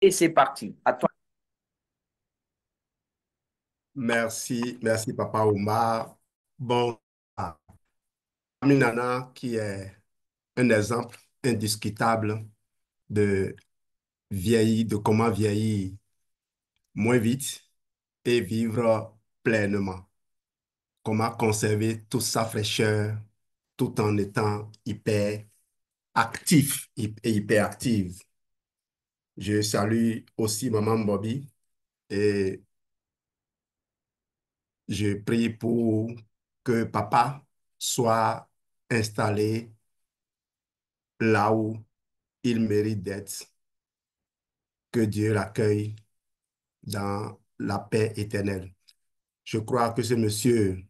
Et c'est parti. À toi. Merci Papa Omar. Bon, Aminana qui est un exemple indiscutable de de comment vieillir moins vite et vivre pleinement. Comment conserver toute sa fraîcheur tout en étant hyper actif et hyper active. Je salue aussi Maman Bobby et je prie pour que Papa soit installé là où il mérite d'être, que Dieu l'accueille dans la paix éternelle. Je crois que ce monsieur,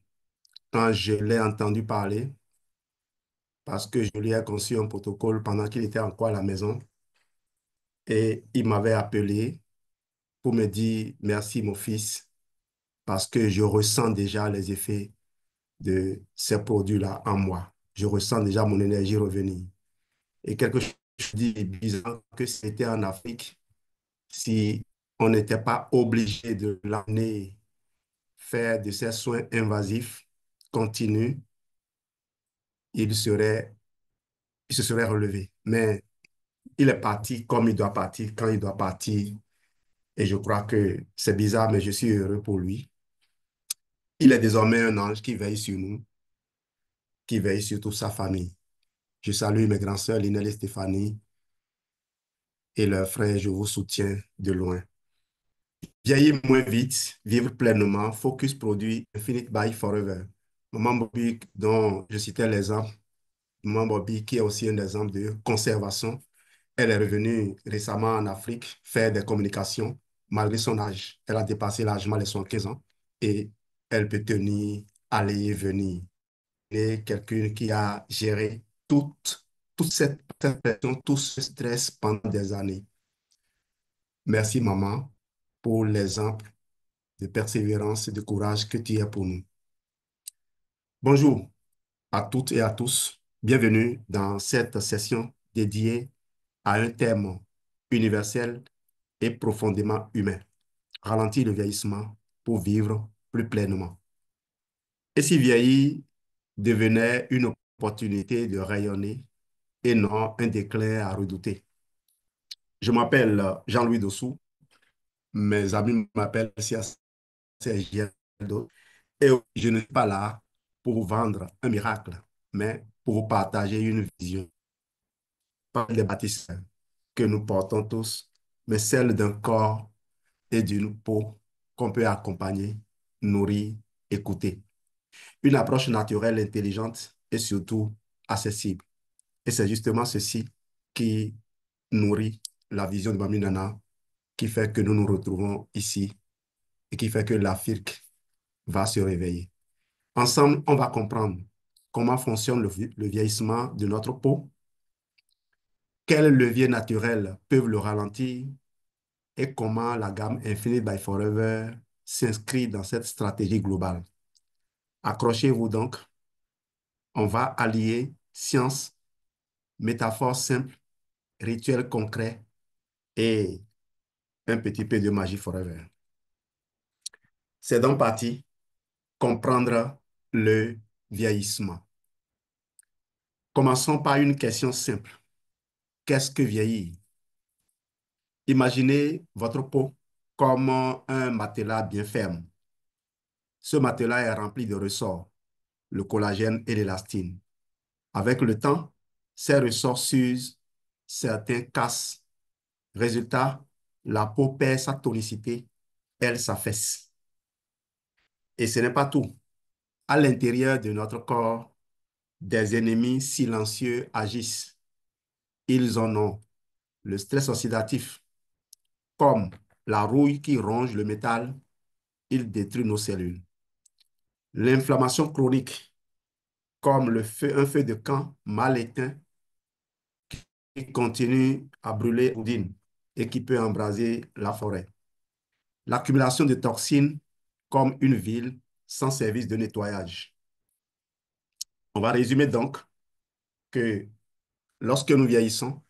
quand je l'ai entendu parler, parce que je lui ai conçu un protocole pendant qu'il était encore à la maison, et il m'avait appelé pour me dire merci mon fils, parce que je ressens déjà les effets de ces produits-là en moi. Je ressens déjà mon énergie revenir. Et quelque chose de bizarre que c'était en Afrique, si on n'était pas obligé de l'amener faire de ces soins invasifs continus, il serait, il se serait relevé. Mais il est parti comme il doit partir, quand il doit partir. Et je crois que c'est bizarre, mais je suis heureux pour lui. Il est désormais un ange qui veille sur nous, qui veille sur toute sa famille. Je salue mes grands sœurs Lynelle et Stéphanie et leurs frères, je vous soutiens de loin. Vieillir moins vite, vivre pleinement, Focus produit Infinite by Forever. Maman Bobby, dont je citais l'exemple, Maman Bobby, qui est aussi un exemple de conservation. Elle est revenue récemment en Afrique faire des communications malgré son âge. Elle a dépassé l'âge de 75 ans et elle peut tenir, aller et venir. Et quelqu'un qui a géré toute cette pression, tout ce stress pendant des années. Merci, maman, pour l'exemple de persévérance et de courage que tu es pour nous. Bonjour à toutes et à tous. Bienvenue dans cette session dédiée à un thème universel et profondément humain. Ralentir le vieillissement pour vivre plus pleinement. Et si vieillir devenait une opportunité de rayonner et non un déclin à redouter. Je m'appelle Jean-Louis Dossou. Mes amis m'appellent Sergio. Et je ne suis pas là pour vous vendre un miracle, mais pour vous partager une vision, pas les bâtisseurs que nous portons tous, mais celle d'un corps et d'une peau qu'on peut accompagner, nourrir, écouter. Une approche naturelle, intelligente et surtout accessible. Et c'est justement ceci qui nourrit la vision de Mami Nana, qui fait que nous nous retrouvons ici et qui fait que l'Afrique va se réveiller. Ensemble, on va comprendre comment fonctionne le vieillissement de notre peau, quels leviers naturels peuvent le ralentir et comment la gamme Infinite by Forever s'inscrit dans cette stratégie globale. Accrochez-vous donc, on va allier science, métaphores simples, rituels concrets et un petit peu de magie forever. C'est donc parti, comprendre le vieillissement. Commençons par une question simple. Qu'est-ce que vieillir? Imaginez votre peau comme un matelas bien ferme. Ce matelas est rempli de ressorts, le collagène et l'élastine. Avec le temps, ces ressorts s'usent, certains cassent. Résultat, la peau perd sa tonicité, elle s'affaisse. Et ce n'est pas tout. À l'intérieur de notre corps, des ennemis silencieux agissent. Ils en ont le stress oxydatif, comme la rouille qui ronge le métal, il détruit nos cellules. L'inflammation chronique, comme un feu de camp mal éteint qui continue à brûler l'udine et qui peut embraser la forêt. L'accumulation de toxines, comme une ville sans service de nettoyage. On va résumer donc que lorsque nous vieillissons,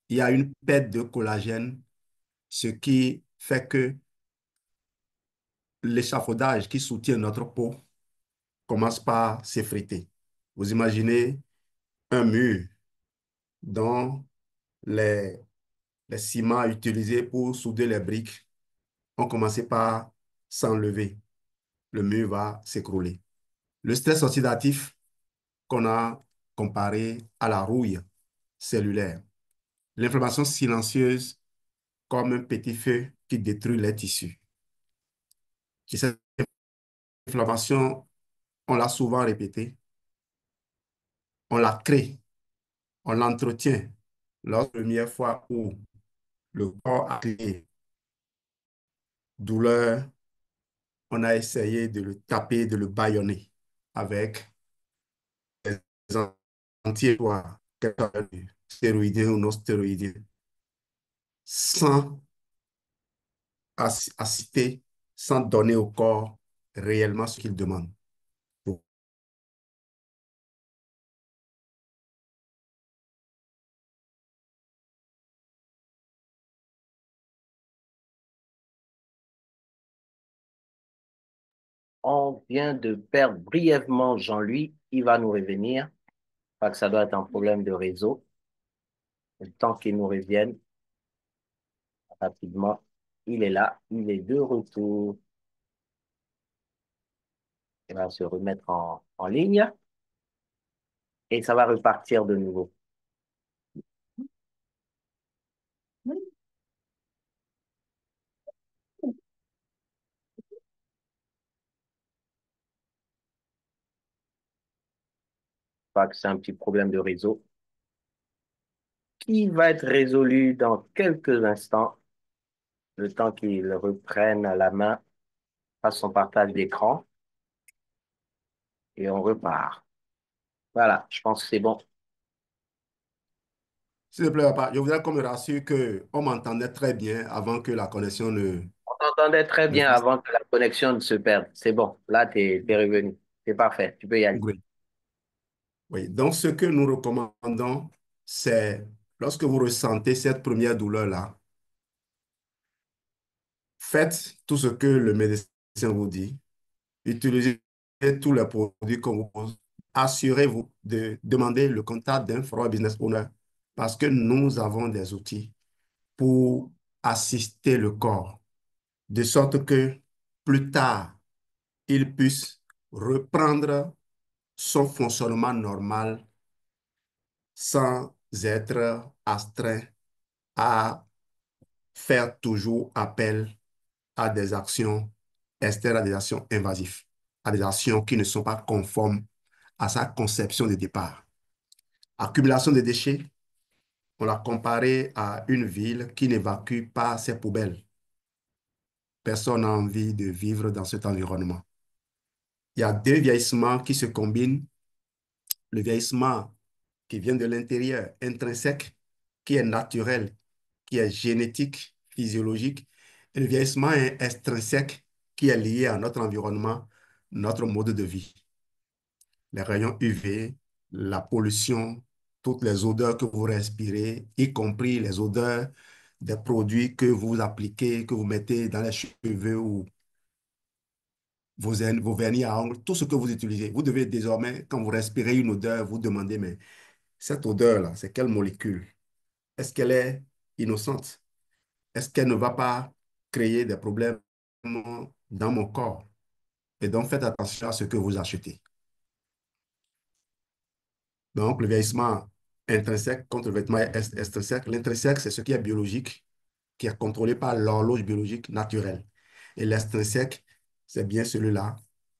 il y a une perte de collagène ce qui fait que l'échafaudage qui soutient notre peau commence par s'effriter. Vous imaginez un mur dont les, les ciments utilisés pour souder les briques ont commencé par s'enlever. Le mur va s'écrouler. Le stress oxydatif qu'on a comparé à la rouille cellulaire. L'inflammation silencieuse comme un petit feu qui détruit les tissus. Et cette inflammation, on l'a souvent répété, on la crée, on l'entretient. La première fois où le corps a créé douleur, on a essayé de le taper, de le bâillonner avec des anti-étoiles, stéroïdiens ou non stéroïdiens, sans citer, sans donner au corps réellement ce qu'il demande. On vient de perdre brièvement Jean-Louis. Il va nous revenir. Parce que ça doit être un problème de réseau. Le temps qu'il nous revienne rapidement, il est là. Il est de retour. Il va se remettre en ligne et ça va repartir de nouveau. Pas que c'est un petit problème de réseau qui va être résolu dans quelques instants, le temps qu'il reprenne à la main à son partage d'écran et on repart. Voilà, je pense que c'est bon. S'il ne plaît pas, je voudrais qu'on me rassure qu'on m'entendait très bien avant que la connexion On t'entendait très ne bien fasse avant que la connexion ne se perde. C'est bon, là, t'es revenu. C'est parfait, tu peux y aller. bruit. Oui, donc ce que nous recommandons, c'est lorsque vous ressentez cette première douleur-là, faites tout ce que le médecin vous dit, utilisez tous les produits qu'on vous pose, assurez-vous de demander le contact d'un forum business owner parce que nous avons des outils pour assister le corps de sorte que plus tard, il puisse reprendre son fonctionnement normal sans être astreint à faire toujours appel à des actions externes, à des actions invasives, à des actions qui ne sont pas conformes à sa conception de départ. Accumulation de déchets, on l'a comparé à une ville qui n'évacue pas ses poubelles. Personne n'a envie de vivre dans cet environnement. Il y a deux vieillissements qui se combinent. Le vieillissement qui vient de l'intérieur, intrinsèque, qui est naturel, qui est génétique, physiologique, et le vieillissement est extrinsèque, qui est lié à notre environnement, notre mode de vie. Les rayons UV, la pollution, toutes les odeurs que vous respirez, y compris les odeurs des produits que vous appliquez, que vous mettez dans les cheveux ou vos vernis à ongles, tout ce que vous utilisez. Vous devez désormais, quand vous respirez une odeur, vous demander, mais cette odeur-là, c'est quelle molécule? Est-ce qu'elle est innocente? Est-ce qu'elle ne va pas créer des problèmes dans mon corps? Et donc, faites attention à ce que vous achetez. Donc, le vieillissement intrinsèque contre le vêtement extrinsèque. L'intrinsèque, c'est ce qui est biologique, qui est contrôlé par l'horloge biologique naturelle. Et l'extrinsèque, c'est bien celui-là.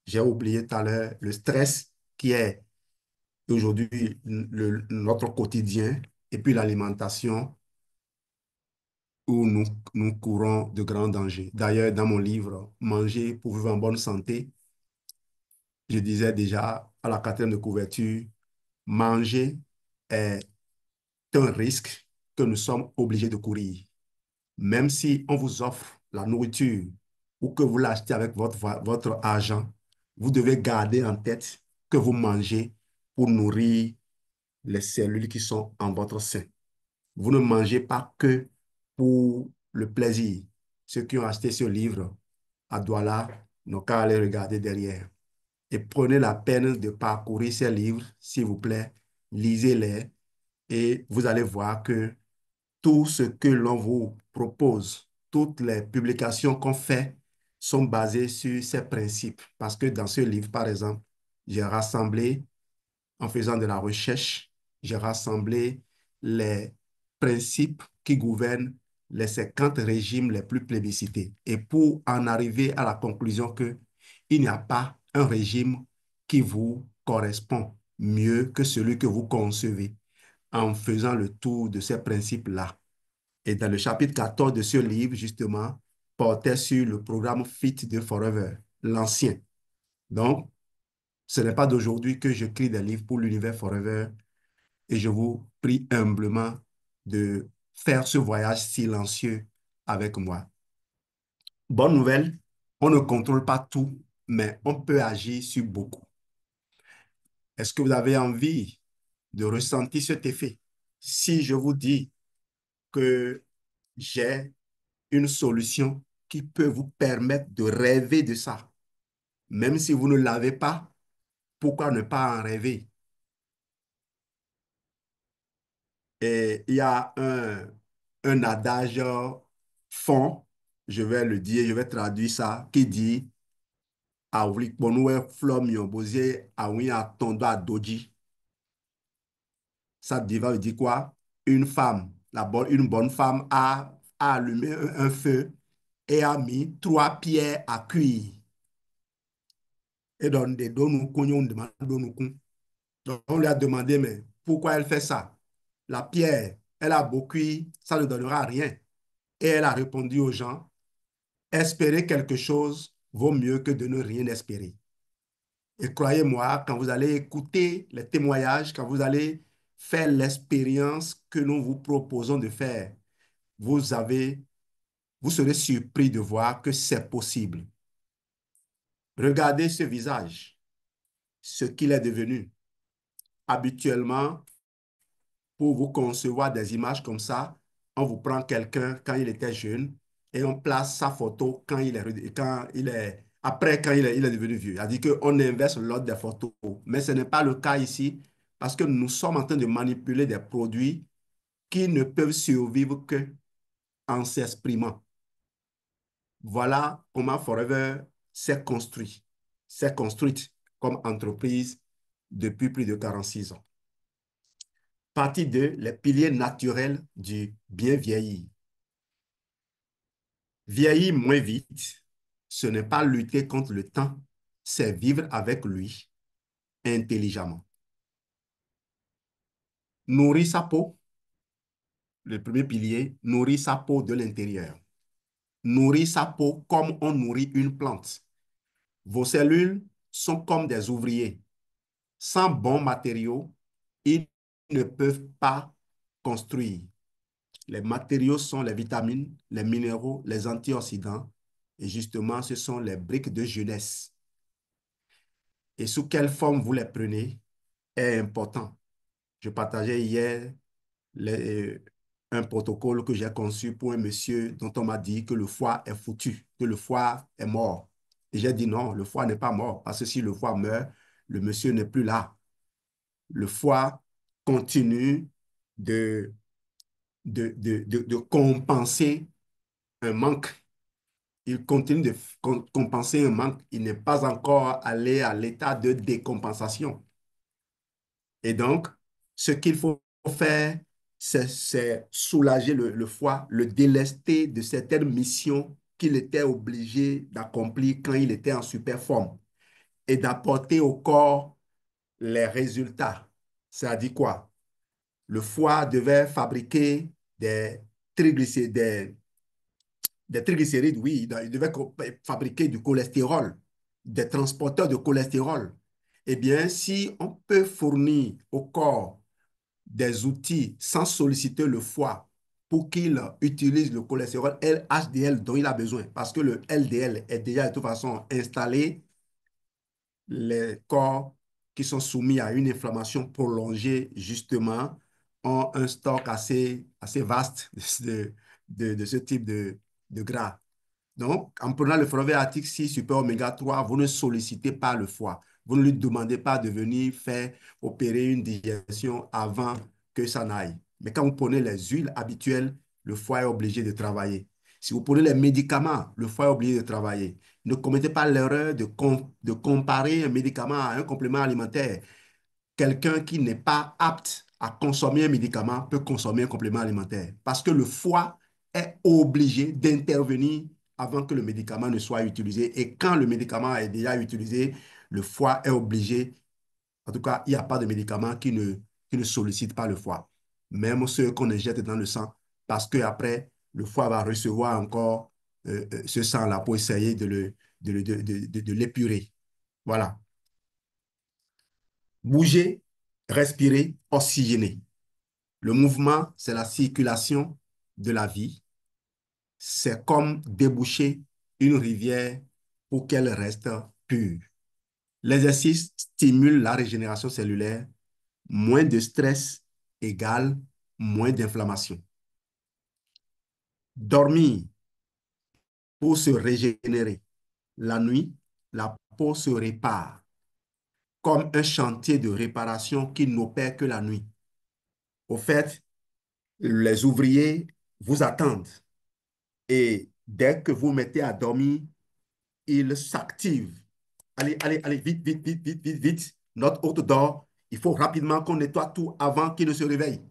J'ai oublié tout à l'heure le stress qui est aujourd'hui notre quotidien et puis l'alimentation où nous courons de grands dangers. D'ailleurs, dans mon livre, Manger pour vivre en bonne santé, je disais déjà à la quatrième de couverture, manger est un risque que nous sommes obligés de courir. Même si on vous offre la nourriture ou que vous l'achetez avec votre argent, vous devez garder en tête que vous mangez pour nourrir les cellules qui sont en votre sein. Vous ne mangez pas que pour le plaisir. Ceux qui ont acheté ce livre à Douala n'ont qu'à aller regarder derrière. Et prenez la peine de parcourir ces livres, s'il vous plaît. Lisez-les et vous allez voir que tout ce que l'on vous propose, toutes les publications qu'on fait sont basées sur ces principes. Parce que dans ce livre, par exemple, j'ai rassemblé, en faisant de la recherche, j'ai rassemblé les principes qui gouvernent les 50 régimes les plus plébiscités. Et pour en arriver à la conclusion que il n'y a pas un régime qui vous correspond mieux que celui que vous concevez en faisant le tour de ces principes-là. Et dans le chapitre 14 de ce livre, justement, portait sur le programme Fit de Forever, l'ancien. Donc, ce n'est pas d'aujourd'hui que j'écris des livres pour l'univers Forever et je vous prie humblement de faire ce voyage silencieux avec moi. Bonne nouvelle, on ne contrôle pas tout, mais on peut agir sur beaucoup. Est-ce que vous avez envie de ressentir cet effet? Si je vous dis que j'ai une solution qui peut vous permettre de rêver de ça, même si vous ne l'avez pas, pourquoi ne pas en rêver? Et il y a un adage fond, je vais le dire, je vais traduire ça, qui dit Awli kponuwe flom yon boze awi a tondo a doji. Ça veut dire quoi? Une femme, une bonne femme a allumé un feu et a mis trois pierres à cuire. Et donc, donc, on lui a demandé, mais pourquoi elle fait ça? La pierre, elle a beau cuire, ça ne donnera rien. Et elle a répondu aux gens, espérer quelque chose vaut mieux que de ne rien espérer. Et croyez-moi, quand vous allez écouter les témoignages, quand vous allez faire l'expérience que nous vous proposons de faire, vous avez, vous serez surpris de voir que c'est possible. Regardez ce visage, ce qu'il est devenu. Habituellement, pour vous concevoir des images comme ça, on vous prend quelqu'un quand il était jeune et on place sa photo après quand il est devenu vieux. C'est-à-dire qu'on inverse l'ordre des photos. Mais ce n'est pas le cas ici parce que nous sommes en train de manipuler des produits qui ne peuvent survivre que en s'exprimant. Voilà comment Forever s'est construite comme entreprise depuis plus de 46 ans. Partie 2, les piliers naturels du bien vieillir. Vieillir moins vite, ce n'est pas lutter contre le temps, c'est vivre avec lui intelligemment. Nourrir sa peau, le premier pilier, nourrir sa peau de l'intérieur. Nourrir sa peau comme on nourrit une plante. Vos cellules sont comme des ouvriers. Sans bons matériaux, ils ne peuvent pas construire. Les matériaux sont les vitamines, les minéraux, les antioxydants. Et justement, ce sont les briques de jeunesse. Et sous quelle forme vous les prenez est important. Je partageais hier les- un protocole que j'ai conçu pour un monsieur dont on m'a dit que le foie est foutu, que le foie est mort. Et j'ai dit non, le foie n'est pas mort, parce que si le foie meurt, le monsieur n'est plus là. Le foie continue de, de compenser un manque. Il continue de compenser un manque. Il n'est pas encore allé à l'état de décompensation. Et donc, ce qu'il faut faire, c'est soulager le foie, le délester de certaines missions qu'il était obligé d'accomplir quand il était en super forme et d'apporter au corps les résultats. C'est-à-dire quoi? Le foie devait fabriquer des triglycérides, des triglycérides, oui, il devait fabriquer du cholestérol, des transporteurs de cholestérol. Eh bien, si on peut fournir au corps des outils sans solliciter le foie pour qu'il utilise le cholestérol HDL dont il a besoin, parce que le LDL est déjà de toute façon installé, les corps qui sont soumis à une inflammation prolongée, justement, ont un stock assez vaste de ce type de gras. Donc, en prenant le forever article 6 super oméga 3, vous ne sollicitez pas le foie. Vous ne lui demandez pas de venir faire opérer une digestion avant que ça n'aille. Mais quand vous prenez les huiles habituelles, le foie est obligé de travailler. Si vous prenez les médicaments, le foie est obligé de travailler. Ne commettez pas l'erreur de comparer un médicament à un complément alimentaire. Quelqu'un qui n'est pas apte à consommer un médicament peut consommer un complément alimentaire parce que le foie est obligé d'intervenir avant que le médicament ne soit utilisé. Et quand le médicament est déjà utilisé, le foie est obligé. En tout cas, il n'y a pas de médicament qui ne sollicite pas le foie. Même ceux qu'on injecte dans le sang, parce qu'après, le foie va recevoir encore ce sang-là pour essayer de l'épurer. Voilà. Bouger, respirer, oxygéner. Le mouvement, c'est la circulation de la vie. C'est comme déboucher une rivière pour qu'elle reste pure. L'exercice stimule la régénération cellulaire. Moins de stress égale moins d'inflammation. Dormir pour se régénérer. La nuit, la peau se répare comme un chantier de réparation qui n'opère que la nuit. Au fait, les ouvriers vous attendent et dès que vous mettez à dormir, ils s'activent. Allez, allez, allez, vite, vite, vite, vite, vite, vite. Notre hôte dort. Il faut rapidement qu'on nettoie tout avant qu'il ne se réveille.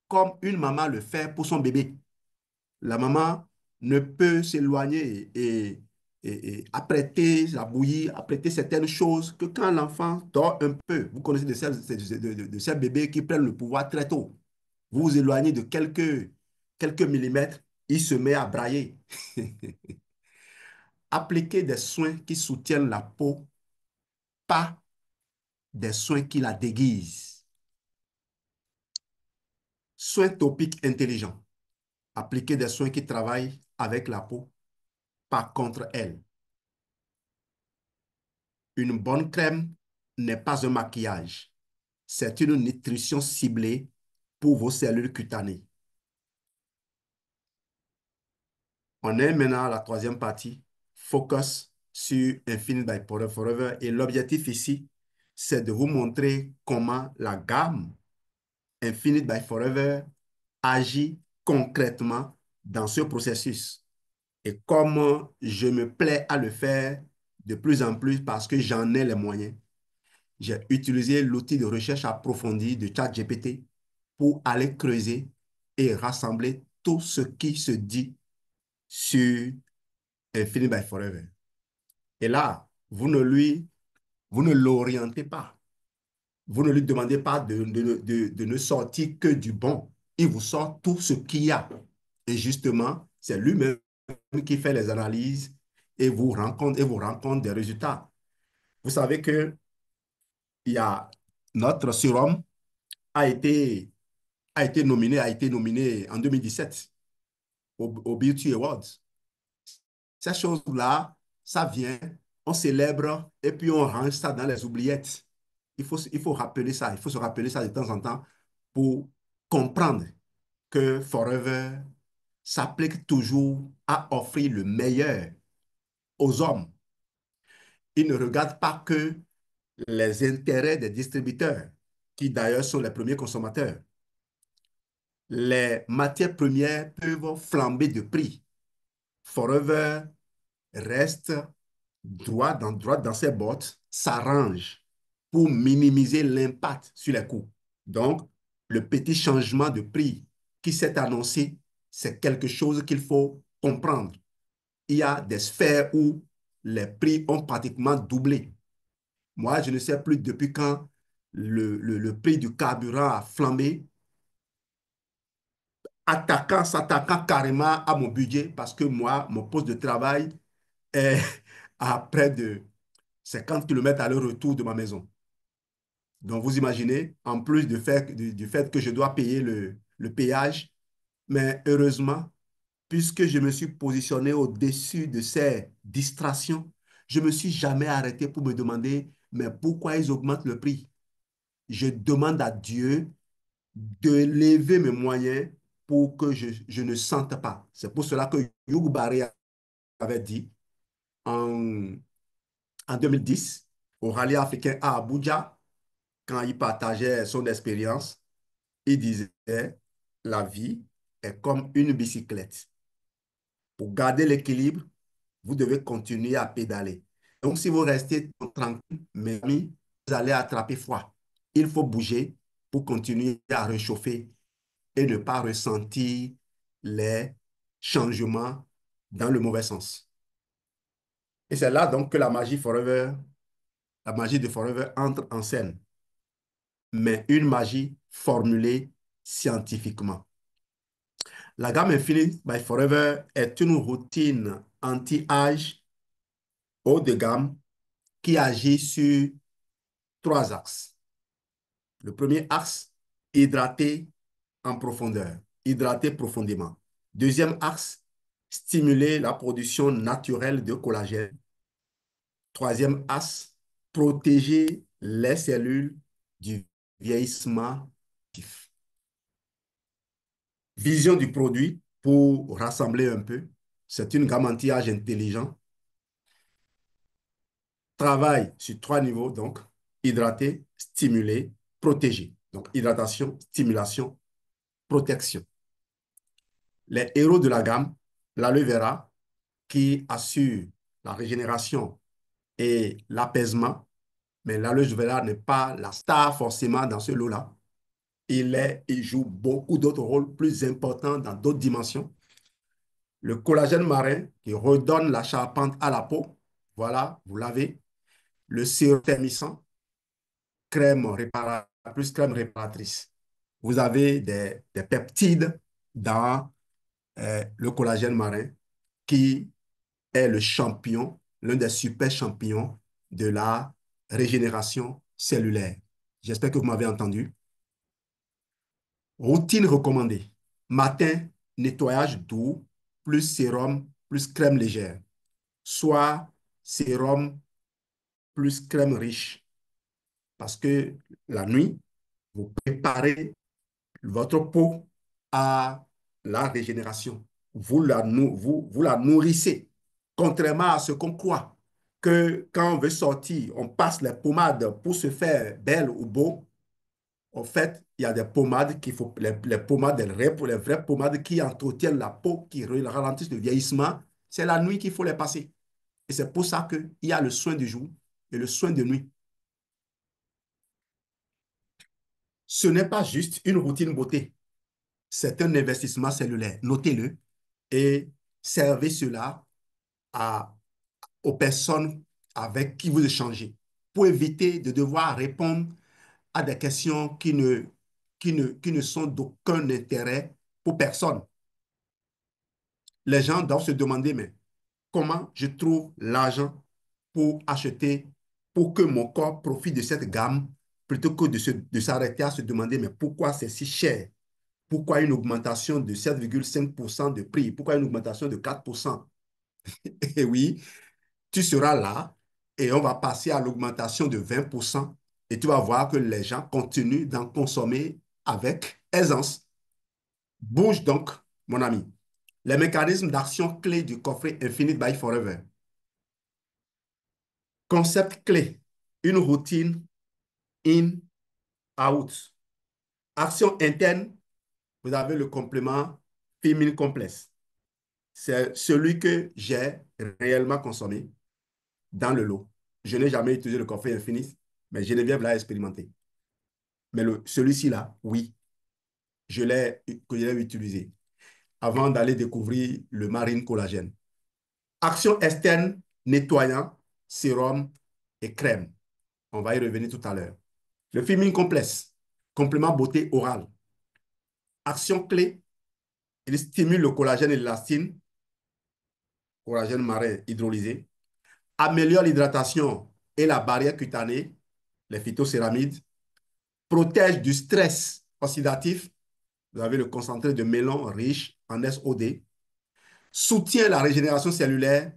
Comme une maman le fait pour son bébé. La maman ne peut s'éloigner et apprêter la bouillie, apprêter certaines choses que quand l'enfant dort un peu. Vous connaissez de ces bébés qui prennent le pouvoir très tôt. Vous vous éloignez de quelques millimètres, il se met à brailler. Appliquez des soins qui soutiennent la peau, pas des soins qui la déguisent. Soins topiques intelligents. Appliquez des soins qui travaillent avec la peau, pas contre elle. Une bonne crème n'est pas un maquillage. C'est une nutrition ciblée pour vos cellules cutanées. On est maintenant à la troisième partie, focus sur Infinite by Forever. Et l'objectif ici, c'est de vous montrer comment la gamme Infinite by Forever agit concrètement dans ce processus. Et comme je me plais à le faire de plus en plus parce que j'en ai les moyens, j'ai utilisé l'outil de recherche approfondie de ChatGPT pour aller creuser et rassembler tout ce qui se dit sur Infinite by Forever. Et là, vous ne l'orientez pas. Vous ne lui demandez pas de ne sortir que du bon. Il vous sort tout ce qu'il y a. Et justement, c'est lui-même qui fait les analyses et vous rencontre des résultats. Vous savez que il y a notre sérum a été, a été nominé en 2017 au Beauty Awards. Ces choses-là, ça vient, on célèbre et puis on range ça dans les oubliettes. Il faut rappeler ça, il faut se rappeler ça de temps en temps pour comprendre que Forever s'applique toujours à offrir le meilleur aux hommes. Il ne regarde pas que les intérêts des distributeurs, qui d'ailleurs sont les premiers consommateurs. Les matières premières peuvent flamber de prix. Forever reste droit dans ses bottes, s'arrange pour minimiser l'impact sur les coûts. Donc, le petit changement de prix qui s'est annoncé, c'est quelque chose qu'il faut comprendre. Il y a des sphères où les prix ont pratiquement doublé. Moi, je ne sais plus depuis quand le prix du carburant a flambé, s'attaquant carrément à mon budget parce que moi, mon poste de travail est à près de 50 kilomètres à aller-retour de ma maison. Donc, vous imaginez, en plus du fait que je dois payer le péage, mais heureusement, puisque je me suis positionné au-dessus de ces distractions, je ne me suis jamais arrêté pour me demander, mais pourquoi ils augmentent le prix? Je demande à Dieu de lever mes moyens pour que je ne sente pas. C'est pour cela que Hugh Barry avait dit en, en 2010 au rallye africain à Abuja, quand il partageait son expérience, il disait, la vie est comme une bicyclette. Pour garder l'équilibre, vous devez continuer à pédaler. Donc, si vous restez tranquille, mes amis, vous allez attraper froid. Il faut bouger pour continuer à réchauffer et ne pas ressentir les changements dans le mauvais sens. Et c'est là donc que la magie de Forever entre en scène, mais une magie formulée scientifiquement. La gamme Infinite by Forever est une routine anti-âge haut de gamme qui agit sur trois axes. Le premier axe, hydrater en profondeur, hydrater profondément. Deuxième axe, stimuler la production naturelle de collagène. Troisième axe, protéger les cellules du vieillissement actif. Vision du produit pour rassembler un peu. C'est une gamme anti-âge intelligent. Travaille sur trois niveaux, donc hydrater, stimuler, protéger. Donc hydratation, stimulation, protection. Les héros de la gamme, l'aloe vera, qui assure la régénération et l'apaisement, mais l'aloe vera n'est pas la star forcément dans ce lot-là. Il joue beaucoup d'autres rôles plus importants dans d'autres dimensions. Le collagène marin qui redonne la charpente à la peau, voilà, vous l'avez. Le sérum thermissant, crème réparatrice, plus crème réparatrice. Vous avez des peptides dans le collagène marin qui est le champion, l'un des super champions de la régénération cellulaire. J'espère que vous m'avez entendu. Routine recommandée. Matin, nettoyage doux, plus sérum, plus crème légère. Soit sérum, plus crème riche. Parce que la nuit, vous préparez votre peau à la régénération. Vous la nourrissez. Contrairement à ce qu'on croit, que quand on veut sortir, on passe les pommades pour se faire belle ou beau. En fait, il y a des pommades qu'il faut, les pommades, les vraies pommades qui entretiennent la peau, qui ralentissent le vieillissement. C'est la nuit qu'il faut les passer. Et c'est pour ça qu'il y a le soin du jour et le soin de nuit. Ce n'est pas juste une routine beauté. C'est un investissement cellulaire. Notez-le et servez cela à, aux personnes avec qui vous échangez pour éviter de devoir répondre à des questions qui ne sont d'aucun intérêt pour personne. Les gens doivent se demander, mais comment je trouve l'argent pour acheter, pour que mon corps profite de cette gamme, plutôt que de s'arrêter à se demander, mais pourquoi c'est si cher? Pourquoi une augmentation de 7,5% de prix? Pourquoi une augmentation de 4%? Et oui, tu seras là et on va passer à l'augmentation de 20% et tu vas voir que les gens continuent d'en consommer avec aisance. Bouge donc, mon ami. Les mécanismes d'action clés du coffret Infinite by Forever. Concept clé, une routine in, out. Action interne, vous avez le complément Féminin Complex. C'est celui que j'ai réellement consommé dans le lot. Je n'ai jamais utilisé le coffret Infinite, mais Geneviève l'a expérimenté. Mais celui-ci là, oui, je l'ai utilisé avant d'aller découvrir le marine collagène. Action externe, nettoyant, sérum et crème. On va y revenir tout à l'heure. Le Féminin Complex, complément beauté orale. Action clé, il stimule le collagène et l'élastine, collagène marin hydrolysé, améliore l'hydratation et la barrière cutanée, les phytocéramides, protège du stress oxydatif, vous avez le concentré de mélon riche en SOD, soutient la régénération cellulaire,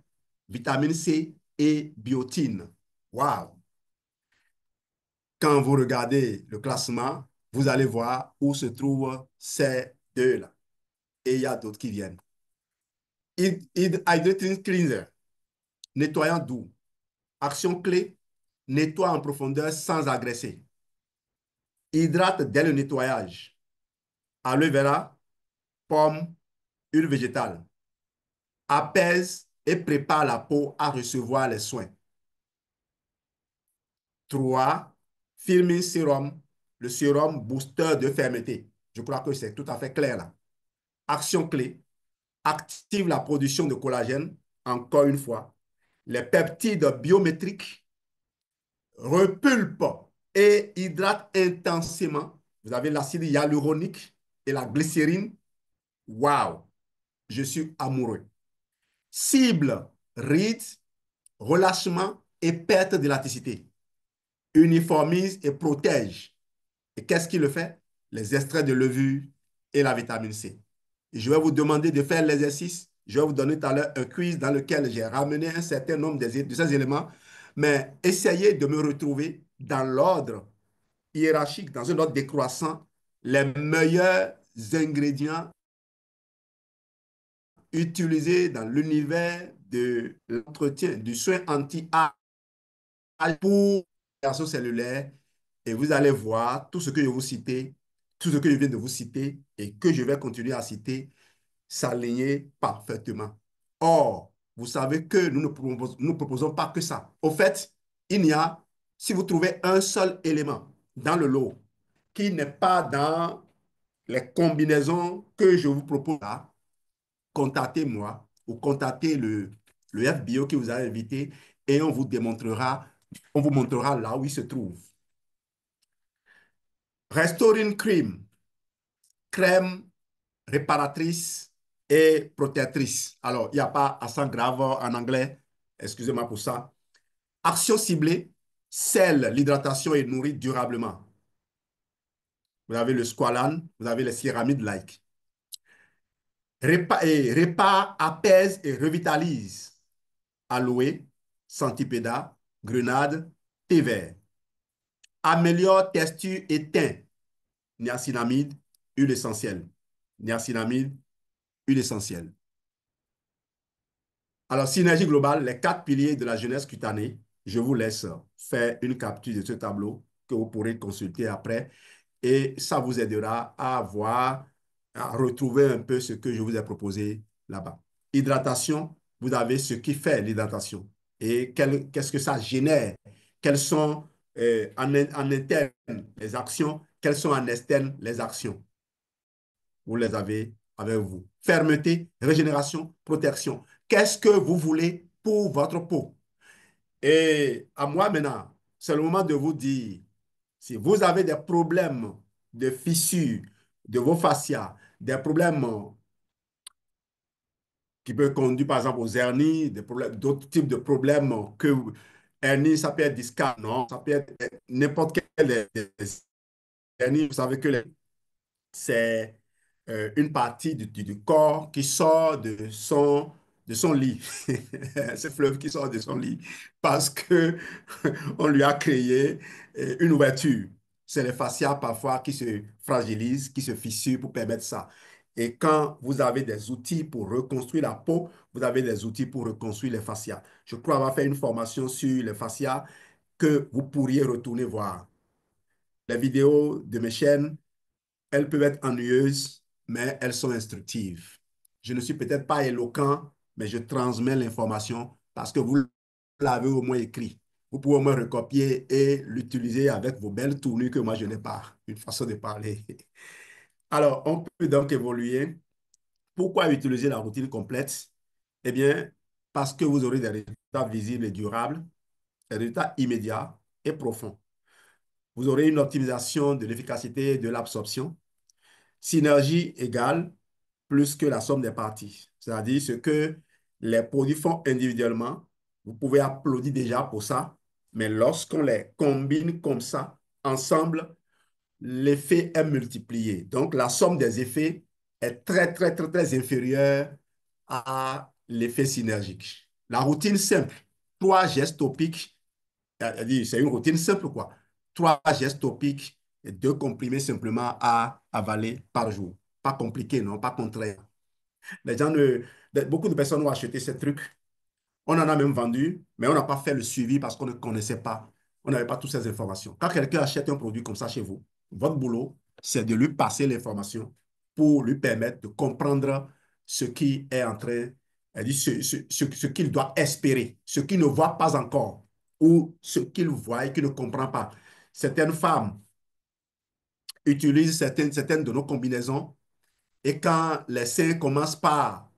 vitamine C et biotine. Wow! Quand vous regardez le classement, vous allez voir où se trouvent ces deux-là. et il y a d'autres qui viennent. Hydrating Cleanser, nettoyant doux. Action clé, nettoie en profondeur sans agresser. Hydrate dès le nettoyage. Aloe vera, pomme, huile végétale. Apaise et prépare la peau à recevoir les soins. 3. Firming Serum, le sérum booster de fermeté. Je crois que c'est tout à fait clair là. Action clé, active la production de collagène, encore une fois. Les peptides biométriques repulpent et hydratent intensément. Vous avez l'acide hyaluronique et la glycérine. Waouh, je suis amoureux. Cible, rides, relâchement et perte d'élasticité. Uniformise et protège. Et qu'est-ce qui le fait? Les extraits de levure et la vitamine C. Et je vais vous demander de faire l'exercice. Je vais vous donner tout à l'heure un quiz dans lequel j'ai ramené un certain nombre de ces éléments. Mais essayez de me retrouver dans l'ordre hiérarchique, dans un ordre décroissant, les meilleurs ingrédients utilisés dans l'univers de l'entretien, du soin anti-âge pour la cellulaire. Et vous allez voir tout ce que je vous citer, tout ce que je viens de vous citer et que je vais continuer à citer s'aligner parfaitement. Or, vous savez que nous ne proposons pas que ça. Au fait, il y a, si vous trouvez un seul élément dans le lot qui n'est pas dans les combinaisons que je vous propose là, contactez-moi ou contactez le FBO qui vous a invité et on vous montrera là où il se trouve. Restoring Cream, crème réparatrice et protectrice. Alors, il n'y a pas accent grave en anglais, excusez-moi pour ça. Action ciblée, scelle l'hydratation et nourrit durablement. Vous avez le squalane, vous avez les céramides-like. Répare, apaise et revitalise. Aloe, centipéda, grenade, thé vert. Améliore texture et teint. Niacinamide, huile essentielle. Niacinamide, huile essentielle. Alors, synergie globale, les 4 piliers de la jeunesse cutanée. Je vous laisse faire une capture de ce tableau que vous pourrez consulter après et ça vous aidera à voir, à retrouver un peu ce que je vous ai proposé là-bas. Hydratation, vous avez ce qui fait l'hydratation et qu'est-ce que ça génère, quelles sont en interne les actions, quelles sont en externe les actions. Vous les avez avec vous. Fermeté, régénération, protection. Qu'est-ce que vous voulez pour votre peau? Et à moi maintenant, c'est le moment de vous dire, si vous avez des problèmes de fissures de vos fascias, des problèmes qui peuvent conduire par exemple aux hernies, d'autres types de problèmes que hernie, ça peut être discal, non, ça peut être n'importe quelle des hernies. Vous savez que c'est une partie du corps qui sort de son lit. Ce fleuve qui sort de son lit parce que on lui a créé une ouverture. C'est les fascias parfois qui se fragilisent, qui se fissurent pour permettre ça. Et quand vous avez des outils pour reconstruire la peau, vous avez des outils pour reconstruire les fascias. Je crois avoir fait une formation sur les fascias que vous pourriez retourner voir. Les vidéos de mes chaînes, elles peuvent être ennuyeuses, mais elles sont instructives. Je ne suis peut-être pas éloquent, mais je transmets l'information parce que vous l'avez au moins écrit. Vous pouvez au moins recopier et l'utiliser avec vos belles tournures que moi je n'ai pas, une façon de parler. Alors, on peut donc évoluer. Pourquoi utiliser la routine complète? Eh bien, parce que vous aurez des résultats visibles et durables, des résultats immédiats et profonds. Vous aurez une optimisation de l'efficacité de l'absorption. Synergie égale plus que la somme des parties. C'est-à-dire ce que les produits font individuellement, vous pouvez applaudir déjà pour ça, mais lorsqu'on les combine comme ça, ensemble, l'effet est multiplié. Donc, la somme des effets est très, très, très, très inférieure à l'effet synergique. La routine simple, 3 gestes topiques, c'est une routine simple, quoi. 3 gestes topiques et 2 comprimés simplement à avaler par jour. Pas compliqué, non, pas contraire. Les gens ne, beaucoup de personnes ont acheté ces trucs. On en a même vendu, mais on n'a pas fait le suivi parce qu'on ne connaissait pas. On n'avait pas toutes ces informations. Quand quelqu'un achète un produit comme ça chez vous, votre boulot, c'est de lui passer l'information pour lui permettre de comprendre ce qui est en train, ce qu'il doit espérer, ce qu'il ne voit pas encore ou ce qu'il voit et qu'il ne comprend pas. Certaines femmes utilisent certaines de nos combinaisons et quand les seins commencent par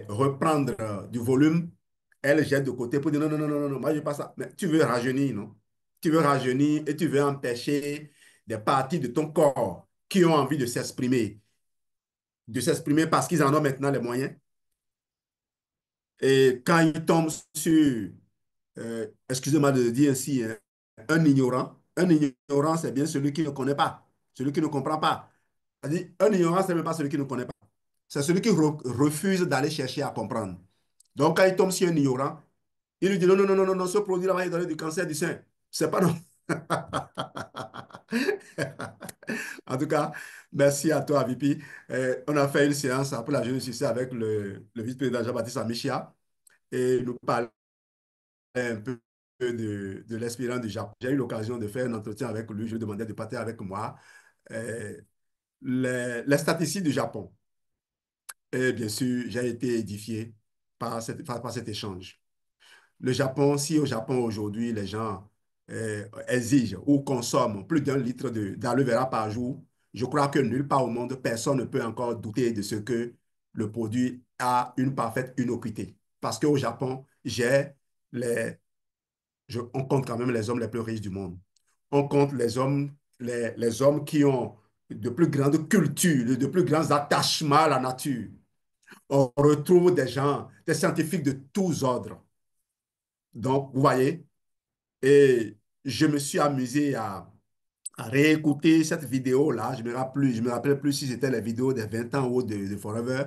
reprendre du volume, elles jettent de côté pour dire non, non, non, non, non, non, moi je veux pas ça. Mais tu veux rajeunir, non? Tu veux rajeunir et tu veux empêcher des parties de ton corps qui ont envie de s'exprimer parce qu'ils en ont maintenant les moyens. Et quand ils tombent sur, excusez-moi de le dire ainsi, hein, un ignorant, c'est bien celui qui ne connaît pas, celui qui ne comprend pas. C'est-à-dire, un ignorant, c'est même pas celui qui ne connaît pas. C'est celui qui refuse d'aller chercher à comprendre. Donc, quand il tombe sur un ignorant, il lui dit non, non, non, non, non, non, ce produit-là va lui donner du cancer du sein. C'est pas non. En tout cas, merci à toi, Vipi. On a fait une séance après la jeunesse ici avec le vice-président Jean-Baptiste Amichia et nous parlait un peu de l'expérience du Japon. J'ai eu l'occasion de faire un entretien avec lui. Je lui demandais de partager avec moi euh, les statistiques du Japon. Et bien sûr, j'ai été édifié par cet échange. Le Japon, si au Japon aujourd'hui, les gens exigent ou consomment plus d'un litre d'aloe vera par jour, je crois que nulle part au monde, personne ne peut encore douter de ce que le produit a une parfaite innocuité. Parce qu'au Japon, les, on compte quand même les hommes les plus riches du monde. On compte les hommes qui ont de plus grandes cultures, de plus grands attachements à la nature. On retrouve des gens, des scientifiques de tous ordres. Donc, vous voyez, et je me suis amusé à réécouter cette vidéo-là. Je me rappelle plus si c'était la vidéo des 20 ans ou de Forever.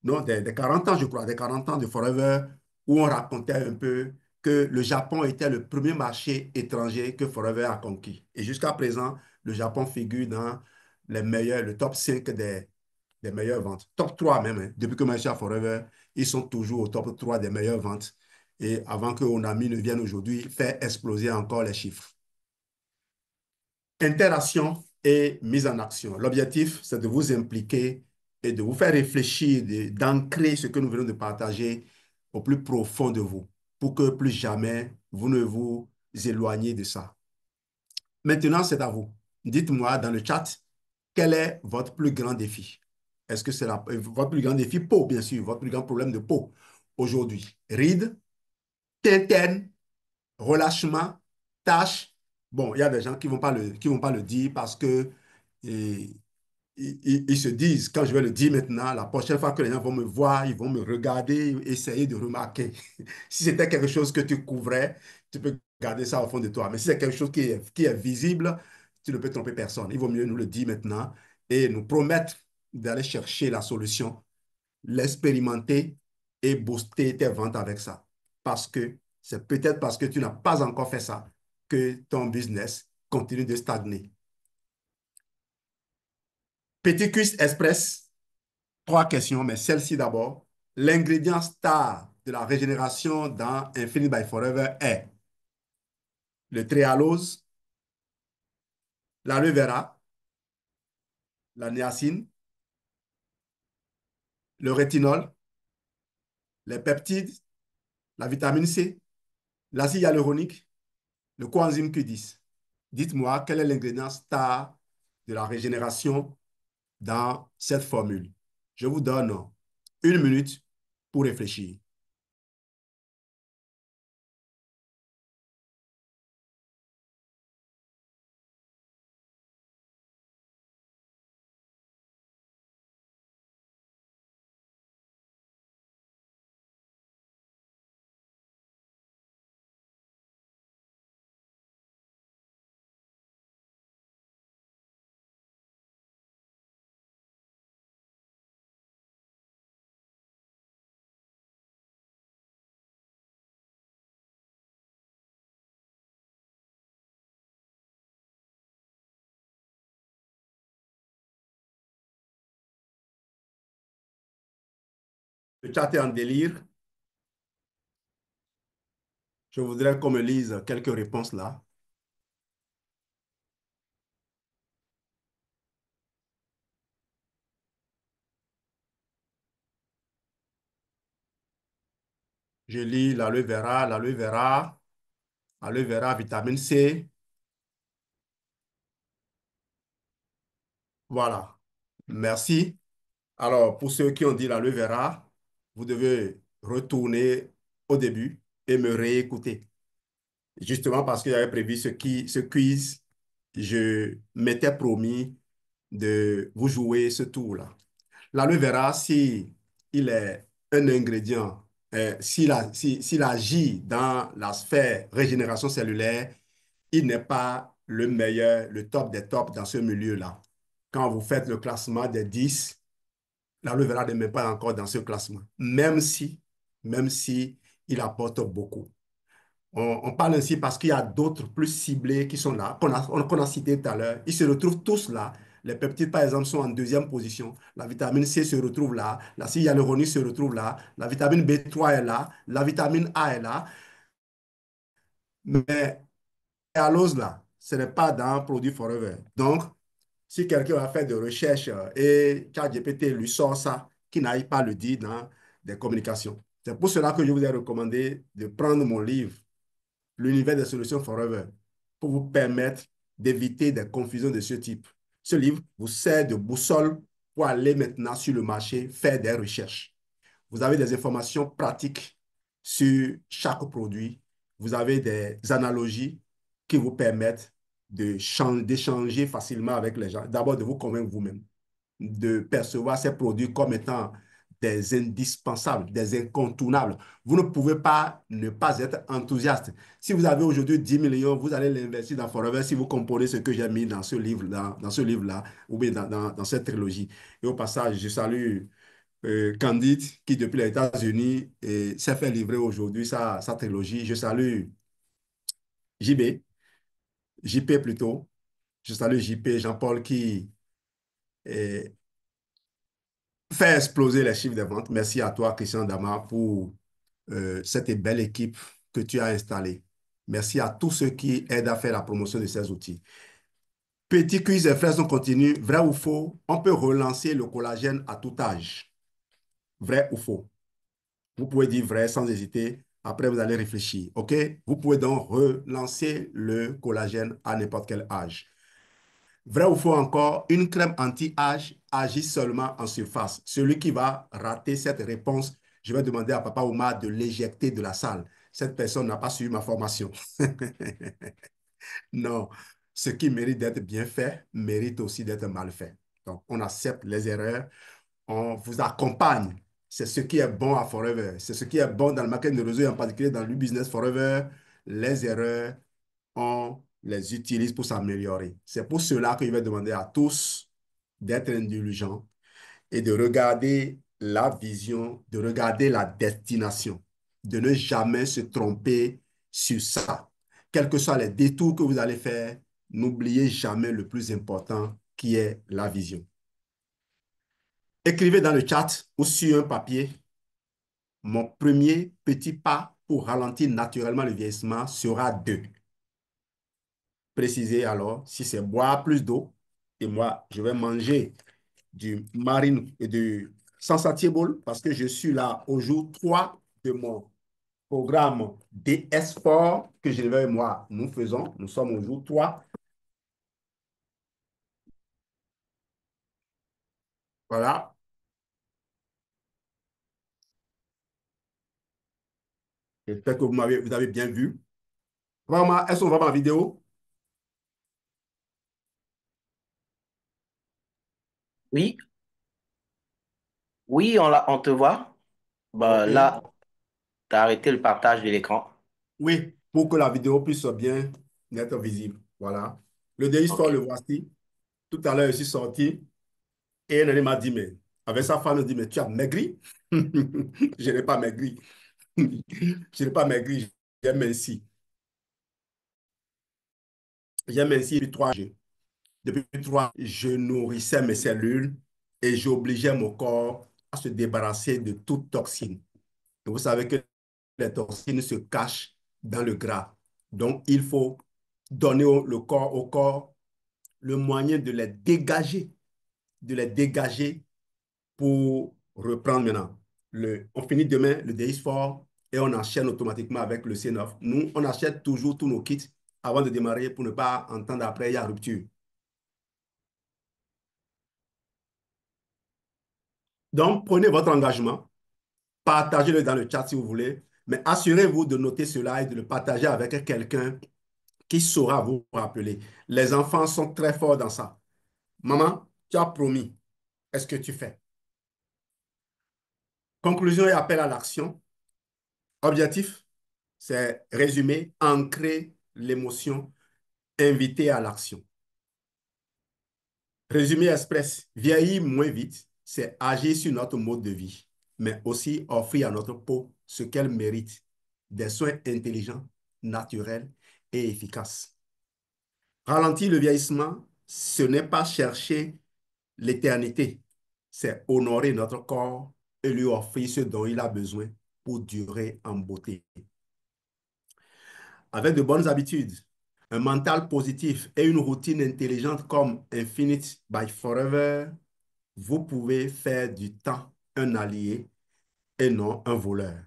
Non, des 40 ans, je crois, des 40 ans de Forever, où on racontait un peu que le Japon était le premier marché étranger que Forever a conquis. Et jusqu'à présent, le Japon figure dans le top 5 des meilleures ventes. Top 3 même, hein. Depuis que Maisha Forever, ils sont toujours au top 3 des meilleures ventes. Et avant que Onami ne vienne aujourd'hui faire exploser encore les chiffres. Interaction et mise en action. L'objectif, c'est de vous impliquer et de vous faire réfléchir, d'ancrer ce que nous venons de partager au plus profond de vous pour que plus jamais vous ne vous éloigniez de ça. Maintenant, c'est à vous. Dites-moi dans le chat, quel est votre plus grand défi? Est-ce que c'est votre plus grand défi peau, bien sûr, votre plus grand problème de peau aujourd'hui? Rides, tintaine, relâchement, taches. Bon, il y a des gens qui vont pas le dire parce que eh, ils se disent, quand je vais le dire maintenant, la prochaine fois que les gens vont me voir, ils vont me regarder, essayer de remarquer. Si c'était quelque chose que tu couvrais, tu peux garder ça au fond de toi. Mais si c'est quelque chose qui est visible, tu ne peux tromper personne. Il vaut mieux nous le dire maintenant et nous promettre d'aller chercher la solution, l'expérimenter et booster tes ventes avec ça. Parce que c'est peut-être parce que tu n'as pas encore fait ça que ton business continue de stagner. Petit quiz express. Trois questions, mais celle-ci d'abord. L'ingrédient star de la régénération dans Infinite by Forever est le tréhalose, l'aloe vera, la niacine, le rétinol, les peptides, la vitamine C, l'acide hyaluronique, le coenzyme Q10. Dites-moi quel est l'ingrédient star de la régénération dans cette formule. Je vous donne 1 minute pour réfléchir. Le chat est en délire. Je voudrais qu'on me lise quelques réponses là. Je lis l'aloe vera, vitamine C. Voilà. Merci. Alors, pour ceux qui ont dit l'aloe vera, vous devez retourner au début et me réécouter. Justement parce que j'avais prévu ce quiz, je m'étais promis de vous jouer ce tour-là. L'aloe vera, si il est un ingrédient, s'il agit dans la sphère régénération cellulaire, il n'est pas le meilleur, le top des tops dans ce milieu-là. Quand vous faites le classement des 10, l'aloe vera n'est même pas encore dans ce classement, même si il apporte beaucoup. On parle ainsi parce qu'il y a d'autres plus ciblés qui sont là, qu'on a cités tout à l'heure. Ils se retrouvent tous là. Les peptides, par exemple, sont en deuxième position. La vitamine C se retrouve là. L'acide hyaluronique se retrouve là. La vitamine B3 est là. La vitamine A est là. Mais l'allose là, ce n'est pas dans Produit Forever. Donc, si quelqu'un va faire des recherches et ChatGPT lui sort ça, qu'il n'aille pas le dire dans des communications. C'est pour cela que je vous ai recommandé de prendre mon livre l'univers des solutions forever, pour vous permettre d'éviter des confusions de ce type. Ce livre vous sert de boussole pour aller maintenant sur le marché faire des recherches. Vous avez des informations pratiques sur chaque produit. Vous avez des analogies qui vous permettent d'échanger facilement avec les gens. D'abord, de vous convaincre vous-même de percevoir ces produits comme étant des indispensables, des incontournables. Vous ne pouvez pas ne pas être enthousiaste. Si vous avez aujourd'hui 10 millions, vous allez l'investir dans Forever si vous comprenez ce que j'ai mis dans ce livre-là, ou bien dans cette trilogie. Et au passage, je salue Candide, qui depuis les États-Unis s'est fait livrer aujourd'hui sa trilogie. Je salue JB, JP plutôt. Je salue JP, Jean-Paul, qui euh, fait exploser les chiffres de vente. Merci à toi, Christian Dama, pour cette belle équipe que tu as installée. Merci à tous ceux qui aident à faire la promotion de ces outils. Petit quiz et fraises, on continue. Vrai ou faux? On peut relancer le collagène à tout âge. Vrai ou faux? Vous pouvez dire vrai sans hésiter. Après, vous allez réfléchir. OK? Vous pouvez donc relancer le collagène à n'importe quel âge. Vrai ou faux encore, une crème anti-âge agit seulement en surface. Celui qui va rater cette réponse, je vais demander à Papa Oumar de l'éjecter de la salle. Cette personne n'a pas suivi ma formation. Non, ce qui mérite d'être bien fait mérite aussi d'être mal fait. Donc, on accepte les erreurs, on vous accompagne. C'est ce qui est bon à Forever. C'est ce qui est bon dans le marketing de réseau et en particulier dans le business Forever. Les erreurs, on les utilise pour s'améliorer. C'est pour cela que je vais demander à tous d'être indulgents et de regarder la vision, de regarder la destination, de ne jamais se tromper sur ça. Quels que soient les détours que vous allez faire, n'oubliez jamais le plus important qui est la vision. Écrivez dans le chat ou sur un papier, mon premier petit pas pour ralentir naturellement le vieillissement sera de. Précisez alors si c'est boire plus d'eau. Et moi, je vais manger du marine et du Sensatier Bowl parce que je suis là au jour 3 de mon programme DS Sport que je et moi, nous faisons. Nous sommes au jour 3. Voilà. J'espère que vous avez bien vu. Vraiment, elles sont vraiment en vidéo. Oui, oui, on te voit. Bah, OK. là, tu as arrêté le partage de l'écran. Oui, pour que la vidéo puisse bien être visible. Voilà. Le DS Sport, OK. le voici. Tout à l'heure, je suis sorti. Et elle m'a dit, mais avec sa femme, elle dit, mais tu as maigri? Je n'ai pas maigri. Je n'ai pas maigri, j'ai minci. J'ai minci depuis 3 jours. Depuis 3, je nourrissais mes cellules et j'obligeais mon corps à se débarrasser de toute toxine. Et vous savez que les toxines se cachent dans le gras. Donc, il faut donner au corps le moyen de les dégager pour reprendre maintenant. On finit demain le délice fort et on enchaîne automatiquement avec le C9. Nous, on achète toujours tous nos kits avant de démarrer pour ne pas entendre après, il y a rupture. Donc, prenez votre engagement, partagez-le dans le chat si vous voulez, mais assurez-vous de noter cela et de le partager avec quelqu'un qui saura vous rappeler. Les enfants sont très forts dans ça. Maman, tu as promis. Est-ce que tu fais? Conclusion et appel à l'action. Objectif, c'est résumer, ancrer l'émotion, inviter à l'action. Résumé express, vieillir moins vite, c'est agir sur notre mode de vie, mais aussi offrir à notre peau ce qu'elle mérite, des soins intelligents, naturels et efficaces. Ralentir le vieillissement, ce n'est pas chercher l'éternité, c'est honorer notre corps et lui offrir ce dont il a besoin pour durer en beauté. Avec de bonnes habitudes, un mental positif et une routine intelligente comme Infinite by Forever, vous pouvez faire du temps un allié et non un voleur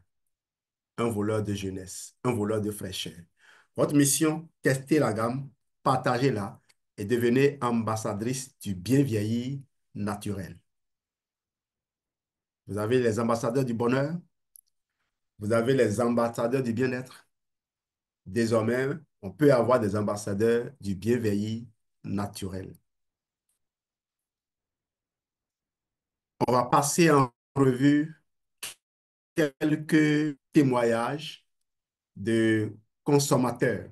de jeunesse, un voleur de fraîcheur. Votre mission, testez la gamme, partagez-la et devenez ambassadrice du bien vieillir naturel. Vous avez les ambassadeurs du bonheur, vous avez les ambassadeurs du bien-être. Désormais, on peut avoir des ambassadeurs du bien vieillir naturel. On va passer en revue quelques témoignages de consommateurs.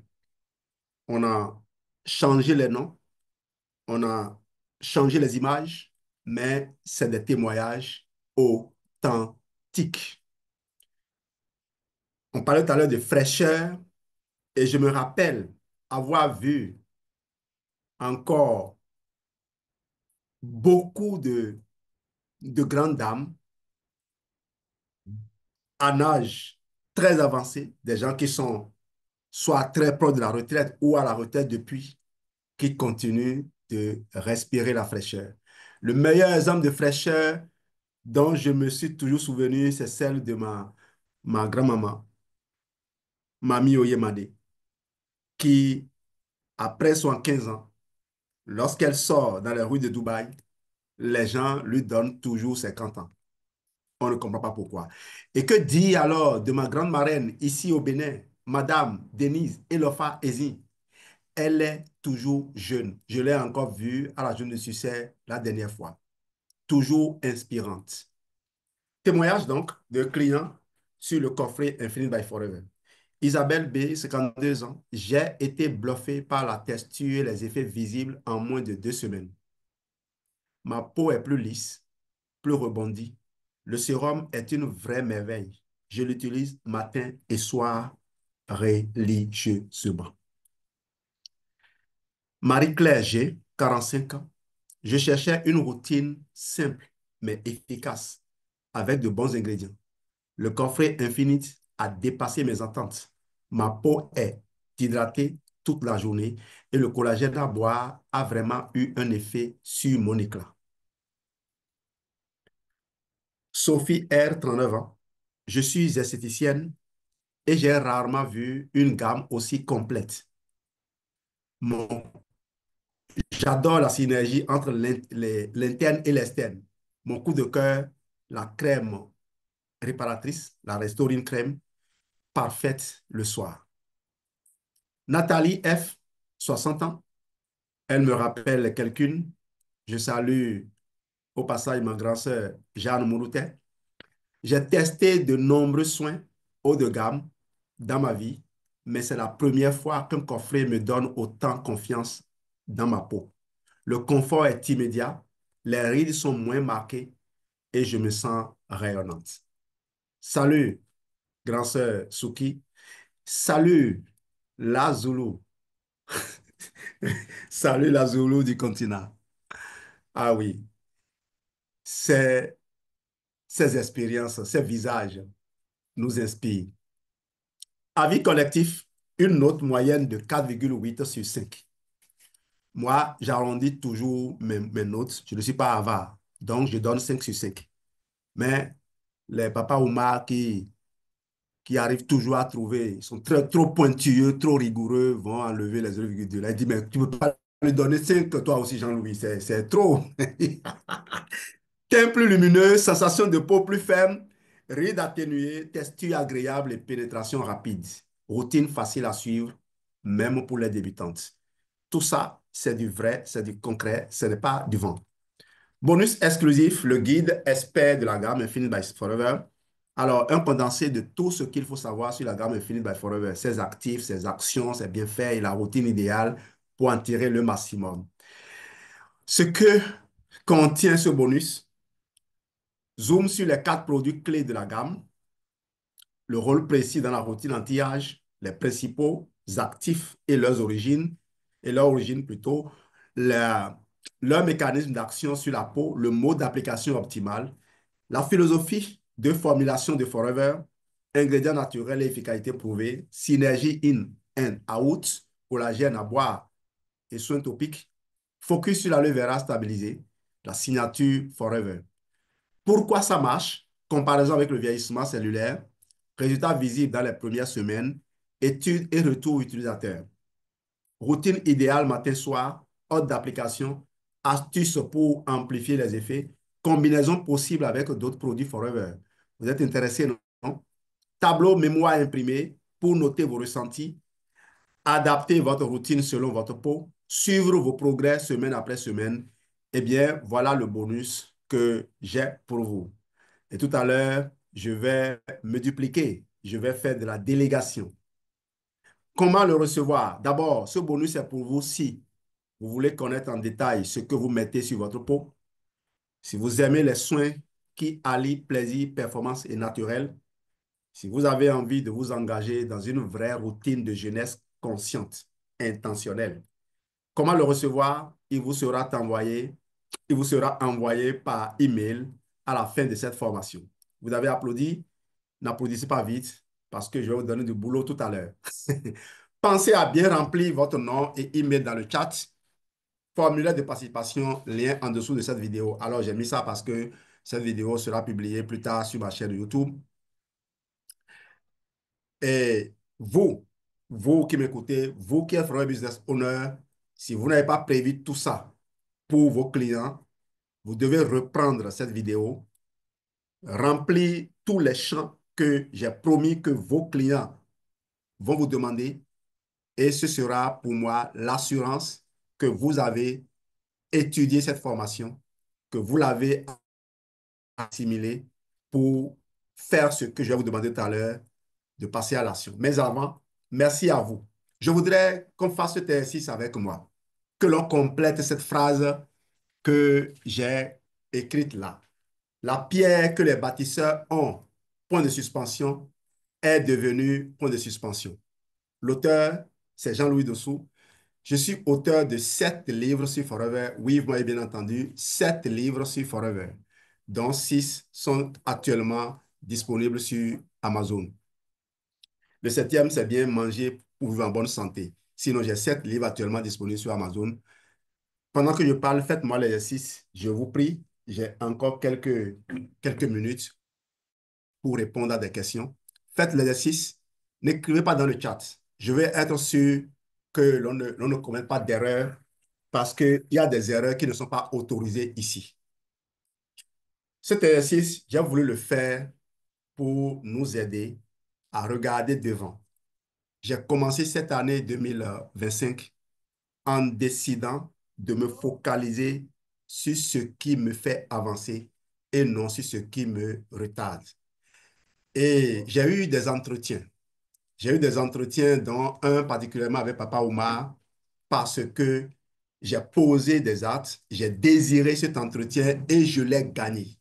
On a changé les noms, on a changé les images, mais c'est des témoignages authentiques. On parlait tout à l'heure de fraîcheur et je me rappelle avoir vu encore beaucoup de grandes dames en âge très avancé, des gens qui sont soit très proches de la retraite ou à la retraite depuis, qui continuent de respirer la fraîcheur. Le meilleur exemple de fraîcheur dont je me suis toujours souvenu, c'est celle de ma grand-maman, Mamie Oyemade, qui, après 15 ans, lorsqu'elle sort dans les rues de Dubaï, les gens lui donnent toujours 50 ans. On ne comprend pas pourquoi. Et que dit alors de ma grande marraine ici au Bénin, Madame Denise Elofa Ezi? Elle est toujours jeune. Je l'ai encore vue à la Jeune de Succès la dernière fois. Toujours inspirante. Témoignage donc de clients sur le coffret Infinite by Forever. Isabelle B, 52 ans. J'ai été bluffé par la texture et les effets visibles en moins de 2 semaines. Ma peau est plus lisse, plus rebondie. Le sérum est une vraie merveille. Je l'utilise matin et soir religieusement. Marie-Claire G, 45 ans. Je cherchais une routine simple mais efficace avec de bons ingrédients. Le coffret Infinite a dépassé mes attentes. Ma peau est hydratée toute la journée et le collagène à boire a vraiment eu un effet sur mon éclat. Sophie R, 39 ans. Je suis esthéticienne et j'ai rarement vu une gamme aussi complète. J'adore la synergie entre l'interne et l'externe. Mon coup de cœur, la crème réparatrice, la Restorine crème, parfaite le soir. Nathalie F, 60 ans. Elle me rappelle quelqu'une. Je salue au passage ma grand-sœur Jeanne Mouroutet. J'ai testé de nombreux soins haut de gamme dans ma vie, mais c'est la première fois qu'un coffret me donne autant confiance dans ma peau. Le confort est immédiat, les rides sont moins marquées et je me sens rayonnante. Salut, grand-sœur Suki. Salut, la Zulu. Salut, la Zulu du continent. Ah oui, c'est ces expériences, ces visages nous inspirent. Avis collectif, une note moyenne de 4,8 sur 5. Moi, j'arrondis toujours mes notes. Je ne suis pas avare. Donc, je donne 5 sur 5. Mais les papas Oumar qui arrivent toujours à trouver, ils sont trop pointilleux, trop rigoureux, vont enlever les 0,2. Là, il dit, mais tu ne peux pas lui donner 5, toi aussi, Jean-Louis, c'est trop. Teint plus lumineux, sensation de peau plus ferme, rides atténuées, texture agréable et pénétration rapide. Routine facile à suivre, même pour les débutantes. Tout ça, c'est du vrai, c'est du concret, ce n'est pas du vent. Bonus exclusif, le guide expert de la gamme Infinite by Forever. Alors, un condensé de tout ce qu'il faut savoir sur la gamme Infinite by Forever, ses actifs, ses actions, ses bienfaits et la routine idéale pour en tirer le maximum. Ce que contient ce bonus, zoom sur les 4 produits clés de la gamme, le rôle précis dans la routine anti-âge, les principaux actifs et leur origine plutôt, leur, leur mécanisme d'action sur la peau, le mode d'application optimal, la philosophie de formulation de Forever, ingrédients naturels et efficacité prouvée, synergie in and out, collagène à boire et soins topiques, focus sur l'aloe vera stabilisé, la signature Forever. Pourquoi ça marche? Comparaison avec le vieillissement cellulaire, résultats visibles dans les premières semaines, études et retours utilisateurs. Routine idéale matin-soir, ordre d'application, astuces pour amplifier les effets, combinaison possible avec d'autres produits Forever. Vous êtes intéressé, non? Tableau mémoire imprimé pour noter vos ressentis, adapter votre routine selon votre peau, suivre vos progrès semaine après semaine. Eh bien, voilà le bonus que j'ai pour vous. Et tout à l'heure, je vais me dupliquer. Je vais faire de la délégation. Comment le recevoir? D'abord, ce bonus est pour vous si vous voulez connaître en détail ce que vous mettez sur votre peau. Si vous aimez les soins qui allient plaisir, performance et naturel. Si vous avez envie de vous engager dans une vraie routine de jeunesse consciente, intentionnelle. Comment le recevoir? Il vous sera envoyé par email à la fin de cette formation. Vous avez applaudi? N'applaudissez pas vite parce que je vais vous donner du boulot tout à l'heure. Pensez à bien remplir votre nom et email dans le chat. Formulaire de participation, lien en dessous de cette vidéo. Alors, j'ai mis ça parce que cette vidéo sera publiée plus tard sur ma chaîne YouTube. Et vous qui m'écoutez, vous qui êtes vraiment business owner, si vous n'avez pas prévu tout ça pour vos clients, vous devez reprendre cette vidéo, remplir tous les champs que j'ai promis que vos clients vont vous demander et ce sera pour moi l'assurance que vous avez étudié cette formation, que vous l'avez assimilée pour faire ce que je vais vous demander tout à l'heure, de passer à l'action. Mais avant, merci à vous. Je voudrais qu'on fasse cet exercice avec moi, que l'on complète cette phrase que j'ai écrite là. La pierre que les bâtisseurs ont, point de suspension, est devenue point de suspension. L'auteur, c'est Jean-Louis Dessous. Je suis auteur de 7 livres sur Forever. Oui, vous m'avez bien entendu, 7 livres sur Forever, dont 6 sont actuellement disponibles sur Amazon. Le septième, c'est bien manger pour vivre en bonne santé. Sinon, j'ai 7 livres actuellement disponibles sur Amazon. Pendant que je parle, faites-moi l'exercice. Je vous prie, j'ai encore quelques minutes pour répondre à des questions. Faites l'exercice. N'écrivez pas dans le chat. Je vais être sûr que l'on ne commette pas d'erreurs parce qu'il y a des erreurs qui ne sont pas autorisées ici. Cet exercice, j'ai voulu le faire pour nous aider à regarder devant. J'ai commencé cette année 2025 en décidant de me focaliser sur ce qui me fait avancer et non sur ce qui me retarde. Et j'ai eu des entretiens. J'ai eu des entretiens, dont un particulièrement avec Papa Oumar, parce que j'ai posé des actes, j'ai désiré cet entretien et je l'ai gagné.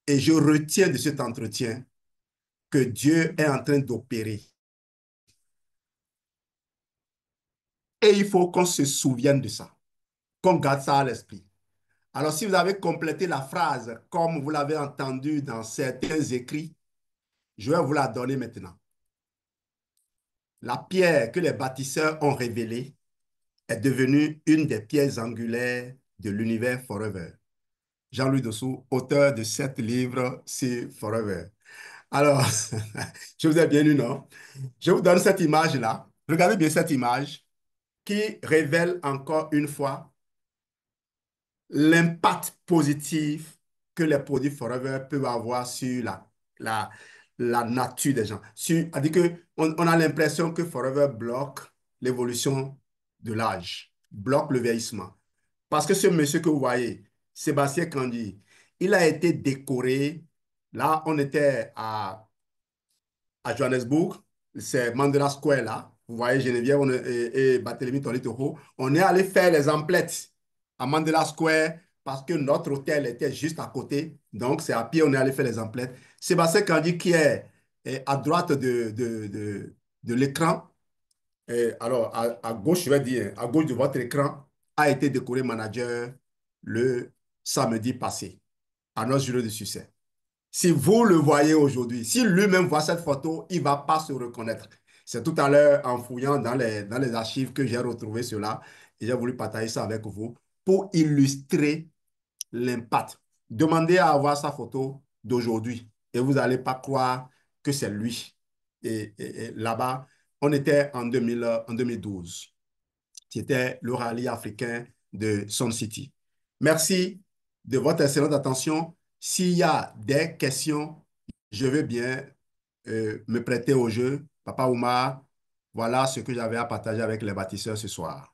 Et je retiens de cet entretien que Dieu est en train d'opérer. Et il faut qu'on se souvienne de ça, qu'on garde ça à l'esprit. Alors, si vous avez complété la phrase comme vous l'avez entendu dans certains écrits, je vais vous la donner maintenant. La pierre que les bâtisseurs ont révélée est devenue une des pierres angulaires de l'univers Forever. Jean-Louis Dessous, auteur de 7 livres sur Forever. Alors, je vous ai bien lu, non? Je vous donne cette image-là. Regardez bien cette image qui révèle encore une fois l'impact positif que les produits Forever peuvent avoir sur la, la nature des gens. C'est-à-dire qu'on a l'impression que Forever bloque l'évolution de l'âge, bloque le vieillissement. Parce que ce monsieur que vous voyez, Sébastien Candy, il a été décoré. Là, on était à Johannesburg, c'est Mandela Square là. Vous voyez Geneviève et Barthélemy Tony Toho. On est allé faire les emplettes à Mandela Square parce que notre hôtel était juste à côté. Donc, c'est à pied, on est allé faire les emplettes. Sébastien Candy qui est à droite de l'écran, alors à gauche, je vais dire, à gauche de votre écran, a été décoré manager le samedi passé à notre jury de succès. Si vous le voyez aujourd'hui, si lui-même voit cette photo, il ne va pas se reconnaître. C'est tout à l'heure en fouillant dans les archives que j'ai retrouvé cela et j'ai voulu partager ça avec vous pour illustrer l'impact. Demandez à avoir sa photo d'aujourd'hui et vous n'allez pas croire que c'est lui. Et là-bas, on était en 2012. C'était le rallye africain de Sun City. Merci de votre excellente attention. S'il y a des questions, je veux bien me prêter au jeu. Papa Oumar, voilà ce que j'avais à partager avec les bâtisseurs ce soir.